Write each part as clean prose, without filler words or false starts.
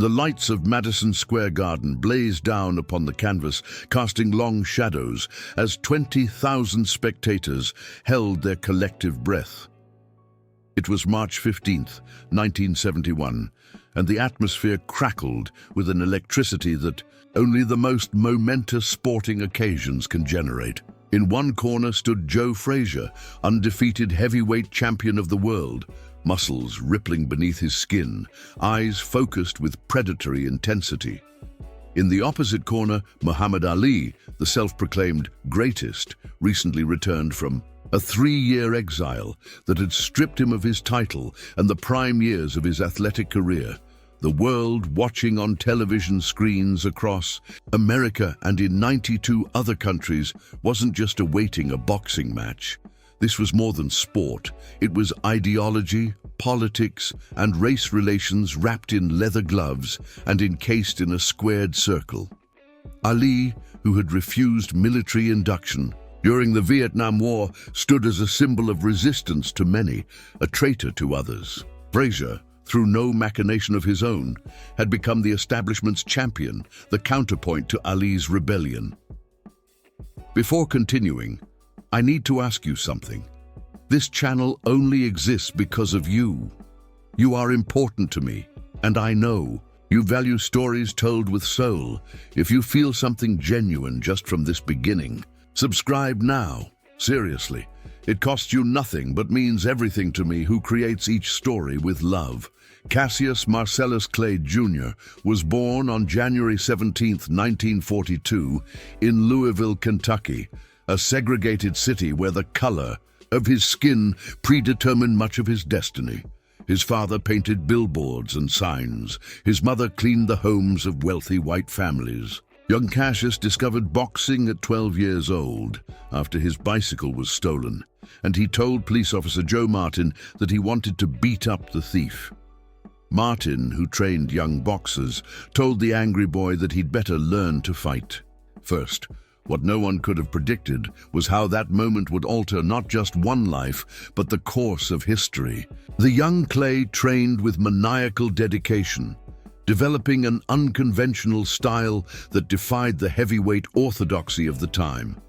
The lights of Madison Square Garden blazed down upon the canvas, casting long shadows as 20,000 spectators held their collective breath. It was March 15th, 1971, and the atmosphere crackled with an electricity that only the most momentous sporting occasions can generate. In one corner stood Joe Frazier, undefeated heavyweight champion of the world, muscles rippling beneath his skin, eyes focused with predatory intensity. In the opposite corner, Muhammad Ali, the self-proclaimed greatest, recently returned from a 3-year exile that had stripped him of his title and the prime years of his athletic career. The world watching on television screens across America and in 92 other countries wasn't just awaiting a boxing match. This was more than sport. It was ideology, politics, and race relations wrapped in leather gloves and encased in a squared circle. Ali, who had refused military induction during the Vietnam War, stood as a symbol of resistance to many, a traitor to others. Frazier, through no machination of his own, had become the establishment's champion, the counterpoint to Ali's rebellion. Before continuing, I need to ask you something. This channel only exists because of you. You are important to me, and I know you value stories told with soul. If you feel something genuine just from this beginning, subscribe now. Seriously, it costs you nothing but means everything to me who creates each story with love. Cassius Marcellus Clay Jr. was born on January 17, 1942, in Louisville, Kentucky, a segregated city where the color of his skin predetermined much of his destiny. His father painted billboards and signs. His mother cleaned the homes of wealthy white families. Young Cassius discovered boxing at 12 years old after his bicycle was stolen, and he told police officer Joe Martin that he wanted to beat up the thief. Martin, who trained young boxers, told the angry boy that he'd better learn to fight. First, what no one could have predicted was how that moment would alter not just one life, but the course of history. The young Clay trained with maniacal dedication, developing an unconventional style that defied the heavyweight orthodoxy of the time.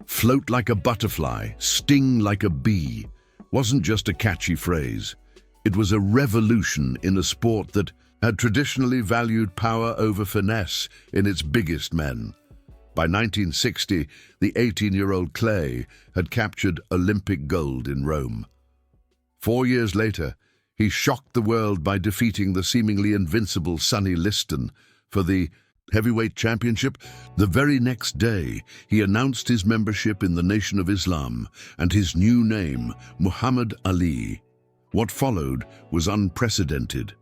Float like a butterfly, sting like a bee wasn't just a catchy phrase. It was a revolution in a sport that had traditionally valued power over finesse in its biggest men. By 1960, the 18-year-old Clay had captured Olympic gold in Rome. 4 years later, he shocked the world by defeating the seemingly invincible Sonny Liston for the heavyweight championship. The very next day, he announced his membership in the Nation of Islam and his new name, Muhammad Ali. What followed was unprecedented.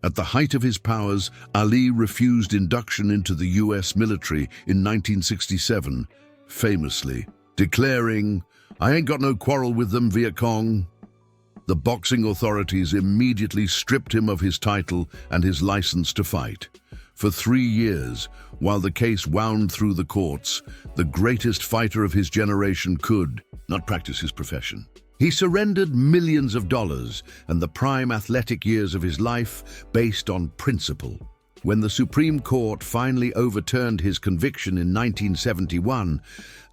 At the height of his powers, Ali refused induction into the U.S. military in 1967, famously declaring, "I ain't got no quarrel with them, Viet Cong." The boxing authorities immediately stripped him of his title and his license to fight. For 3 years, while the case wound through the courts, the greatest fighter of his generation could not practice his profession. He surrendered millions of dollars and the prime athletic years of his life based on principle. When the Supreme Court finally overturned his conviction in 1971,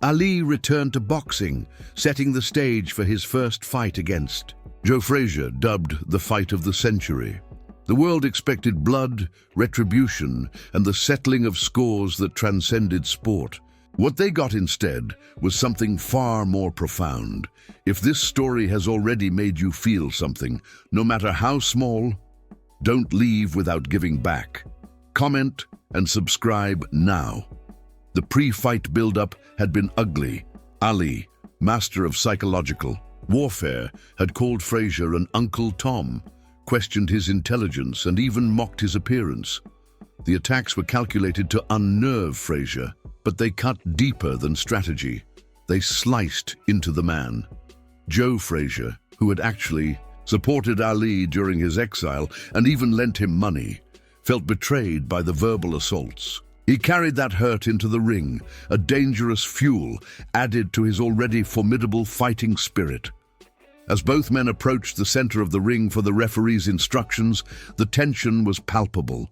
Ali returned to boxing, setting the stage for his first fight against Joe Frazier, dubbed the fight of the century. The world expected blood, retribution, and the settling of scores that transcended sport. What they got instead was something far more profound. If this story has already made you feel something, no matter how small, don't leave without giving back. Comment and subscribe now. The pre-fight build-up had been ugly. Ali, master of psychological warfare, had called Frazier an Uncle Tom, questioned his intelligence, and even mocked his appearance. The attacks were calculated to unnerve Frazier, but they cut deeper than strategy. They sliced into the man. Joe Frazier, who had actually supported Ali during his exile and even lent him money, felt betrayed by the verbal assaults. He carried that hurt into the ring, a dangerous fuel added to his already formidable fighting spirit. As both men approached the center of the ring for the referee's instructions, the tension was palpable.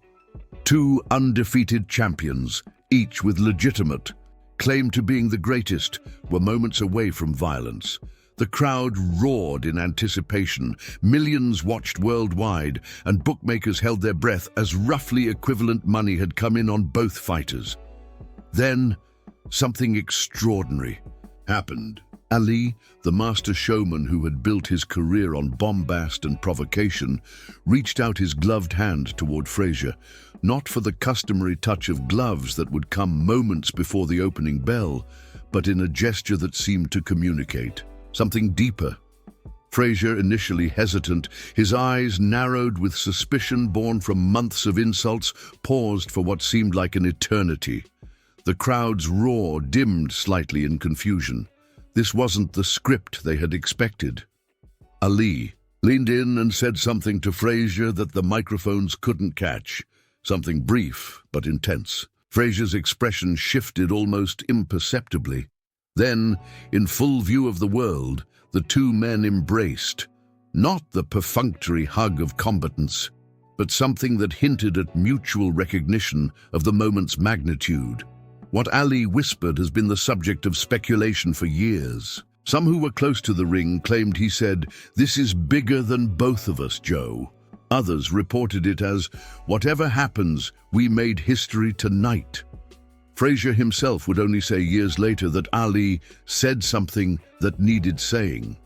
Two undefeated champions, each with legitimate claim to being the greatest, were moments away from violence. The crowd roared in anticipation, millions watched worldwide, and bookmakers held their breath as roughly equivalent money had come in on both fighters. Then, something extraordinary happened. Ali, the master showman who had built his career on bombast and provocation, reached out his gloved hand toward Frazier, not for the customary touch of gloves that would come moments before the opening bell, but in a gesture that seemed to communicate something deeper. Frazier, initially hesitant, his eyes narrowed with suspicion born from months of insults, paused for what seemed like an eternity. The crowd's roar dimmed slightly in confusion. This wasn't the script they had expected. Ali leaned in and said something to Frazier that the microphones couldn't catch, something brief but intense. Frazier's expression shifted almost imperceptibly. Then, in full view of the world, the two men embraced, not the perfunctory hug of combatants, but something that hinted at mutual recognition of the moment's magnitude. What Ali whispered has been the subject of speculation for years. Some who were close to the ring claimed he said, "This is bigger than both of us, Joe." Others reported it as, "Whatever happens, we made history tonight." Frazier himself would only say years later that Ali said something that needed saying.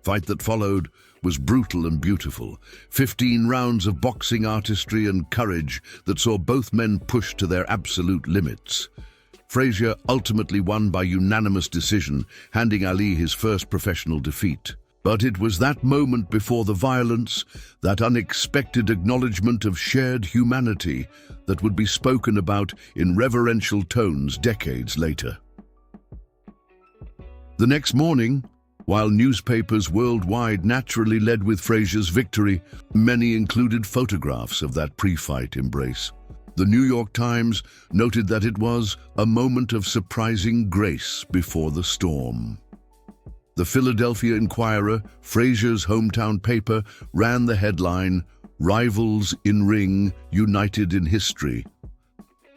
Fight that followed was brutal and beautiful. 15 rounds of boxing artistry and courage that saw both men pushed to their absolute limits. Frazier ultimately won by unanimous decision, handing Ali his first professional defeat. But it was that moment before the violence, that unexpected acknowledgement of shared humanity, that would be spoken about in reverential tones decades later. The next morning, while newspapers worldwide naturally led with Frazier's victory, many included photographs of that pre-fight embrace. The New York Times noted that it was a moment of surprising grace before the storm. The Philadelphia Inquirer, Frazier's hometown paper, ran the headline, "Rivals in Ring, United in History."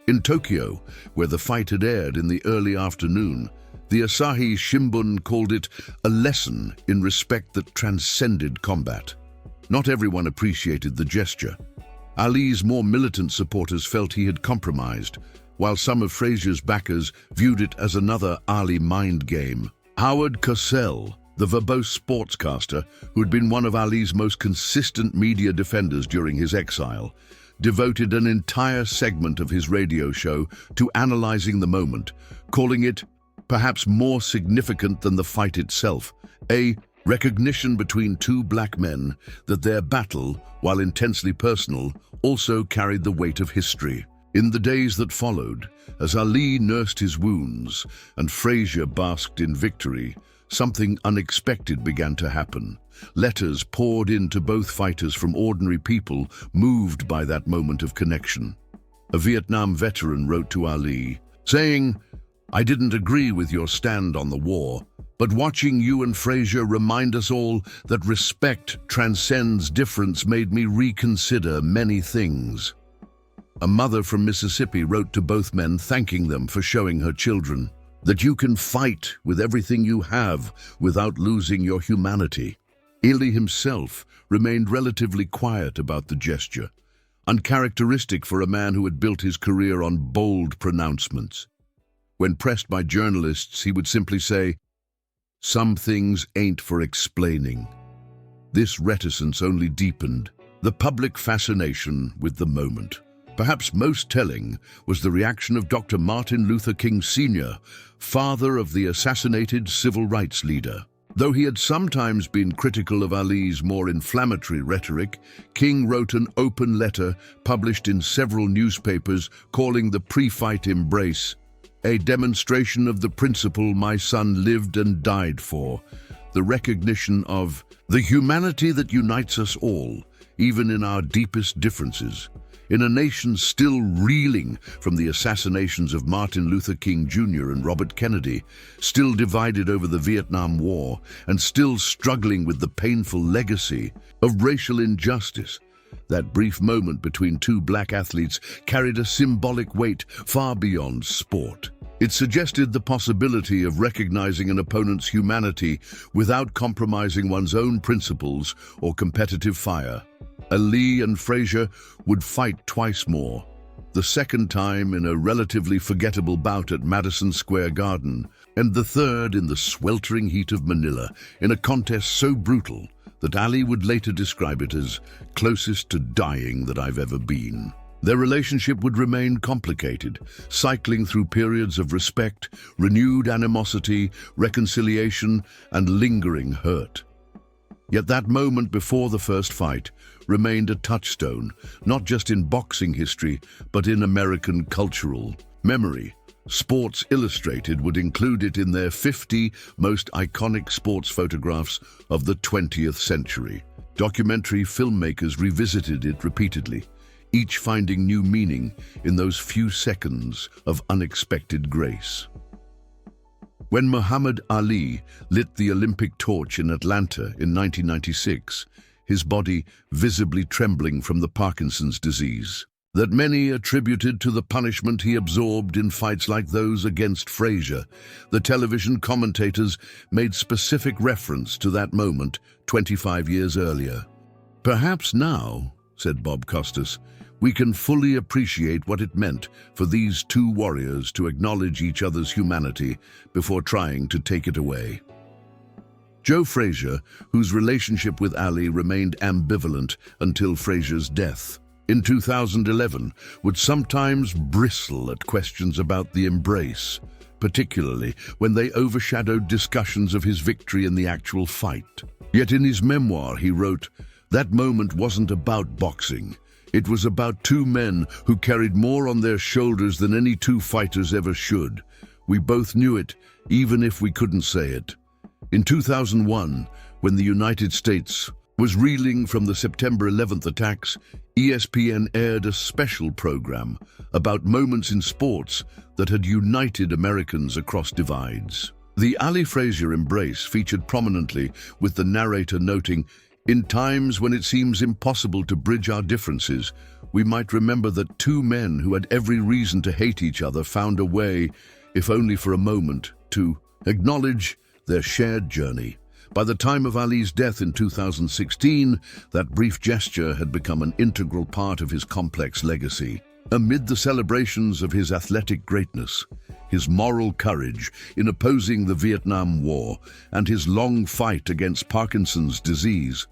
In Tokyo, where the fight had aired in the early afternoon, the Asahi Shimbun called it a lesson in respect that transcended combat. Not everyone appreciated the gesture. Ali's more militant supporters felt he had compromised, while some of Frazier's backers viewed it as another Ali mind game. Howard Cosell, the verbose sportscaster who had been one of Ali's most consistent media defenders during his exile, devoted an entire segment of his radio show to analyzing the moment, calling it perhaps more significant than the fight itself, a recognition between two black men that their battle, while intensely personal, also carried the weight of history. In the days that followed, as Ali nursed his wounds and Frazier basked in victory, something unexpected began to happen. Letters poured in to both fighters from ordinary people moved by that moment of connection. A Vietnam veteran wrote to Ali, saying, "I didn't agree with your stand on the war, but watching you and Frazier remind us all that respect transcends difference made me reconsider many things." A mother from Mississippi wrote to both men thanking them for showing her children that you can fight with everything you have without losing your humanity. Ali himself remained relatively quiet about the gesture, uncharacteristic for a man who had built his career on bold pronouncements. When pressed by journalists, he would simply say, "Some things ain't for explaining." This reticence only deepened the public fascination with the moment. Perhaps most telling was the reaction of Dr. Martin Luther King Sr., father of the assassinated civil rights leader. Though he had sometimes been critical of Ali's more inflammatory rhetoric, King wrote an open letter published in several newspapers calling the pre-fight embrace a demonstration of the principle my son lived and died for, the recognition of the humanity that unites us all, even in our deepest differences. In a nation still reeling from the assassinations of Martin Luther King Jr. and Robert Kennedy, still divided over the Vietnam War, and still struggling with the painful legacy of racial injustice, That brief moment between two black athletes carried a symbolic weight far beyond sport. It suggested the possibility of recognizing an opponent's humanity without compromising one's own principles or competitive fire. Ali and Frazier would fight twice more, the second time in a relatively forgettable bout at Madison Square Garden, and the third in the sweltering heat of Manila, in a contest so brutal that Ali would later describe it as closest to dying that I've ever been. Their relationship would remain complicated, cycling through periods of respect, renewed animosity, reconciliation, and lingering hurt. Yet that moment before the first fight remained a touchstone, not just in boxing history, but in American cultural memory. Sports Illustrated would include it in their 50 most iconic sports photographs of the 20th century. Documentary filmmakers revisited it repeatedly, each finding new meaning in those few seconds of unexpected grace. When Muhammad Ali lit the Olympic torch in Atlanta in 1996, his body visibly trembling from the Parkinson's disease, that many attributed to the punishment he absorbed in fights like those against Frazier, the television commentators made specific reference to that moment 25 years earlier. "Perhaps now," said Bob Costas, "we can fully appreciate what it meant for these two warriors to acknowledge each other's humanity before trying to take it away." Joe Frazier, whose relationship with Ali remained ambivalent until Frazier's death in 2011, would sometimes bristle at questions about the embrace, particularly when they overshadowed discussions of his victory in the actual fight. Yet in his memoir he wrote, "That moment wasn't about boxing. It was about two men who carried more on their shoulders than any two fighters ever should. We both knew it, even if we couldn't say it." In 2001, when the United States was reeling from the September 11th attacks, ESPN aired a special program about moments in sports that had united Americans across divides. The Ali-Frazier embrace featured prominently, with the narrator noting, "In times when it seems impossible to bridge our differences, we might remember that two men who had every reason to hate each other found a way, if only for a moment, to acknowledge their shared journey." By the time of Ali's death in 2016, that brief gesture had become an integral part of his complex legacy. Amid the celebrations of his athletic greatness, his moral courage in opposing the Vietnam War, and his long fight against Parkinson's disease,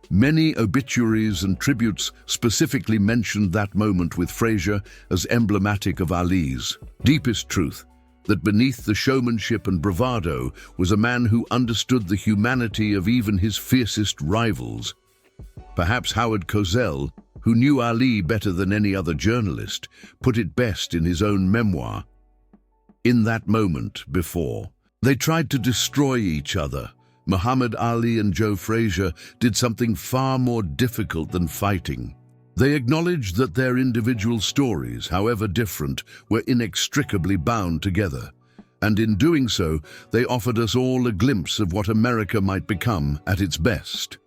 many obituaries and tributes specifically mentioned that moment with Frazier as emblematic of Ali's deepest truth, that beneath the showmanship and bravado was a man who understood the humanity of even his fiercest rivals. Perhaps Howard Cosell, who knew Ali better than any other journalist, put it best in his own memoir. "In that moment before, they tried to destroy each other. Muhammad Ali and Joe Frazier did something far more difficult than fighting. They acknowledged that their individual stories, however different, were inextricably bound together. And in doing so, they offered us all a glimpse of what America might become at its best."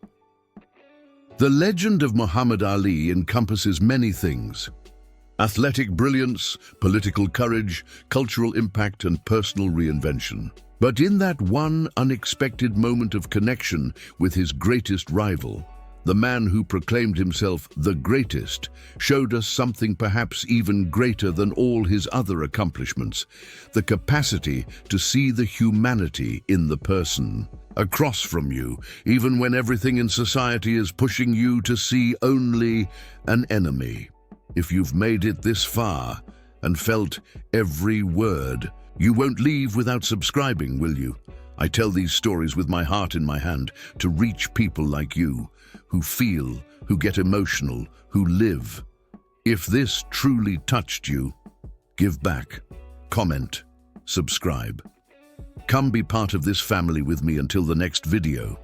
The legend of Muhammad Ali encompasses many things: athletic brilliance, political courage, cultural impact, and personal reinvention. But in that one unexpected moment of connection with his greatest rival, the man who proclaimed himself the greatest showed us something perhaps even greater than all his other accomplishments: the capacity to see the humanity in the person across from you, even when everything in society is pushing you to see only an enemy. If you've made it this far and felt every word, you won't leave without subscribing, will you? I tell these stories with my heart in my hand to reach people like you, who feel, who get emotional, who live. If this truly touched you, give back, comment, subscribe. Come be part of this family with me until the next video.